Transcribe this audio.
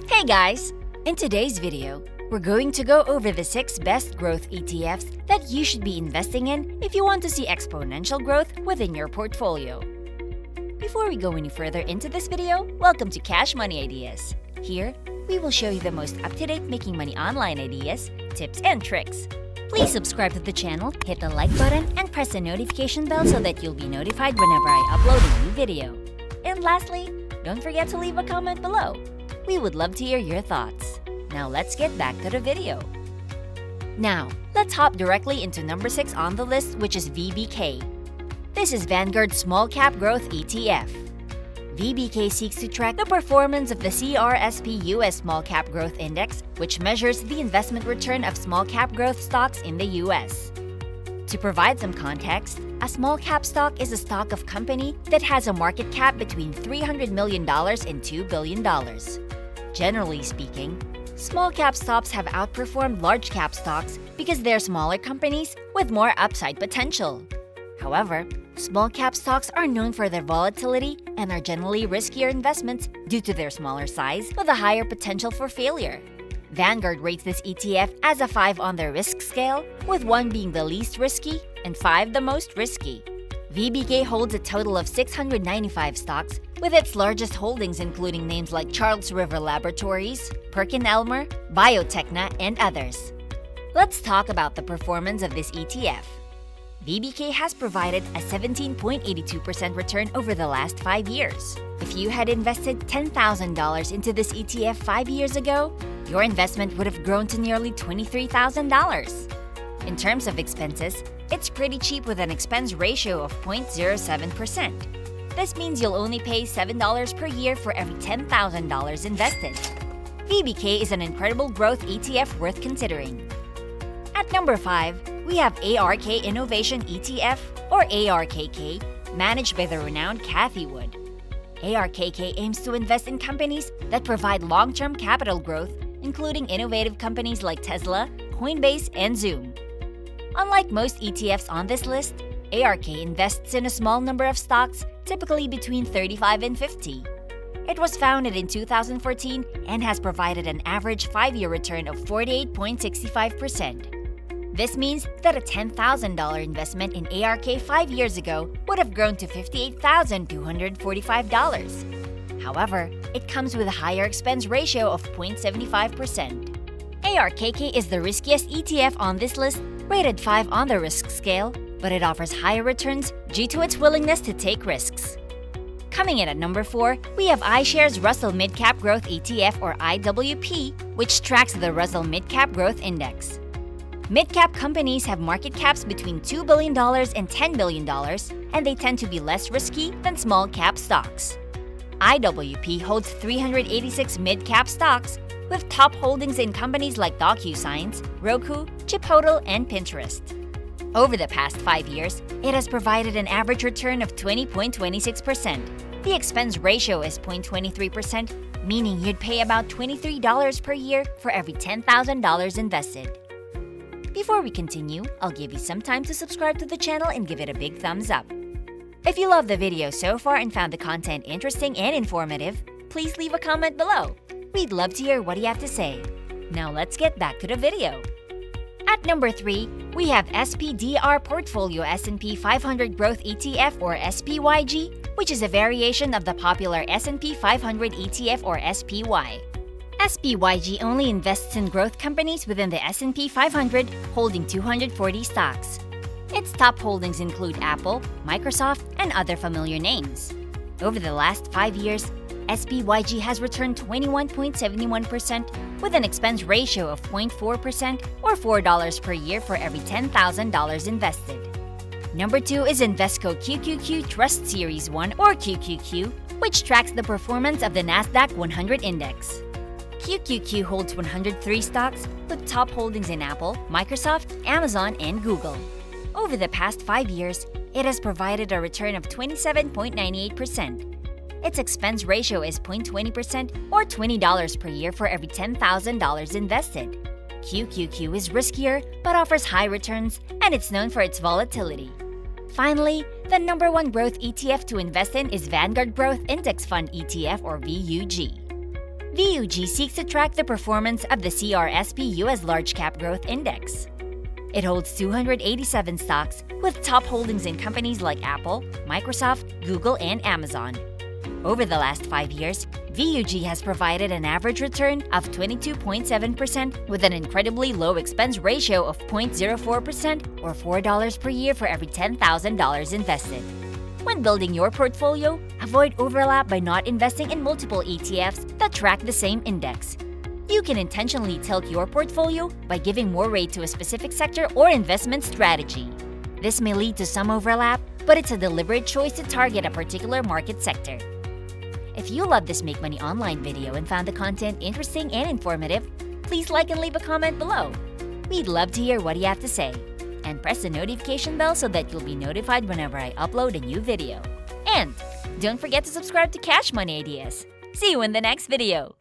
Hey guys! In today's video, we're going to go over the 6 best growth ETFs that you should be investing in if you want to see exponential growth within your portfolio. Before we go any further into this video, welcome to Cash Money Ideas. Here, we will show you the most up-to-date making money online ideas, tips, and tricks. Please subscribe to the channel, hit the like button, and press the notification bell so that you'll be notified whenever I upload a new video. And lastly, don't forget to leave a comment below. We would love to hear your thoughts. Now let's get back to the video. Now, let's hop directly into number 6 on the list, which is VBK. This is Vanguard's Small Cap Growth ETF. VBK seeks to track the performance of the CRSP US Small Cap Growth Index, which measures the investment return of small cap growth stocks in the US. To provide some context, a small cap stock is a stock of company that has a market cap between $300 million and $2 billion. Generally speaking, small cap stocks have outperformed large cap stocks because they're smaller companies with more upside potential. However, small cap stocks are known for their volatility and are generally riskier investments due to their smaller size with a higher potential for failure. Vanguard rates this ETF as a 5 on their risk scale, with 1 being the least risky and 5 the most risky. VBK holds a total of 695 stocks, with its largest holdings including names like Charles River Laboratories, PerkinElmer, Biotechna, and others. Let's talk about the performance of this ETF. VBK has provided a 17.82% return over the last 5 years. If you had invested $10,000 into this ETF 5 years ago, your investment would have grown to nearly $23,000. In terms of expenses, it's pretty cheap with an expense ratio of 0.07%. This means you'll only pay $7 per year for every $10,000 invested. VBK is an incredible growth ETF worth considering. At number 5, we have ARK Innovation ETF, or ARKK, managed by the renowned Cathie Wood. ARKK aims to invest in companies that provide long-term capital growth, including innovative companies like Tesla, Coinbase, and Zoom. Unlike most ETFs on this list, ARK invests in a small number of stocks, typically between 35 and 50. It was founded in 2014 and has provided an average 5-year return of 48.65%. This means that a $10,000 investment in ARK 5 years ago would have grown to $58,245. However, it comes with a higher expense ratio of 0.75%. ARKK is the riskiest ETF on this list, rated 5 on the risk scale, but it offers higher returns due to its willingness to take risks. Coming in at number 4, we have iShares Russell Midcap Growth ETF, or IWP, which tracks the Russell Midcap Growth Index. Mid-cap companies have market caps between $2 billion and $10 billion, and they tend to be less risky than small-cap stocks. IWP holds 386 mid-cap stocks, with top holdings in companies like DocuSign, Roku, Chipotle, and Pinterest. Over the past 5 years, it has provided an average return of 20.26%. The expense ratio is 0.23%, meaning you'd pay about $23 per year for every $10,000 invested. Before we continue, I'll give you some time to subscribe to the channel and give it a big thumbs up. If you loved the video so far and found the content interesting and informative, please leave a comment below. We'd love to hear what you have to say. Now let's get back to the video. At number 3, we have SPDR Portfolio S&P 500 Growth ETF, or SPYG, which is a variation of the popular S&P 500 ETF, or SPY. SPYG only invests in growth companies within the S&P 500, holding 240 stocks. Its top holdings include Apple, Microsoft, and other familiar names. Over the last 5 years, SPYG has returned 21.71% with an expense ratio of 0.4%, or $4 per year for every $10,000 invested. Number 2 is Invesco QQQ Trust Series 1, or QQQ, which tracks the performance of the Nasdaq 100 index. QQQ holds 103 stocks, with top holdings in Apple, Microsoft, Amazon, and Google. Over the past 5 years, it has provided a return of 27.98%. Its expense ratio is 0.20%, or $20 per year for every $10,000 invested. QQQ is riskier but offers high returns, and it's known for its volatility. Finally, the number one growth ETF to invest in is Vanguard Growth Index Fund ETF or VUG. VUG seeks to track the performance of the CRSP US Large Cap Growth Index. It holds 287 stocks with top holdings in companies like Apple, Microsoft, Google, and Amazon. Over the last 5 years, VUG has provided an average return of 22.7% with an incredibly low expense ratio of 0.04% or $4 per year for every $10,000 invested. When building your portfolio, avoid overlap by not investing in multiple ETFs that track the same index. You can intentionally tilt your portfolio by giving more weight to a specific sector or investment strategy. This may lead to some overlap, but it's a deliberate choice to target a particular market sector. If you love this Make Money Online video and found the content interesting and informative, please like and leave a comment below. We'd love to hear what you have to say. And press the notification bell so that you'll be notified whenever I upload a new video. And don't forget to subscribe to Cash Money Ideas. See you in the next video!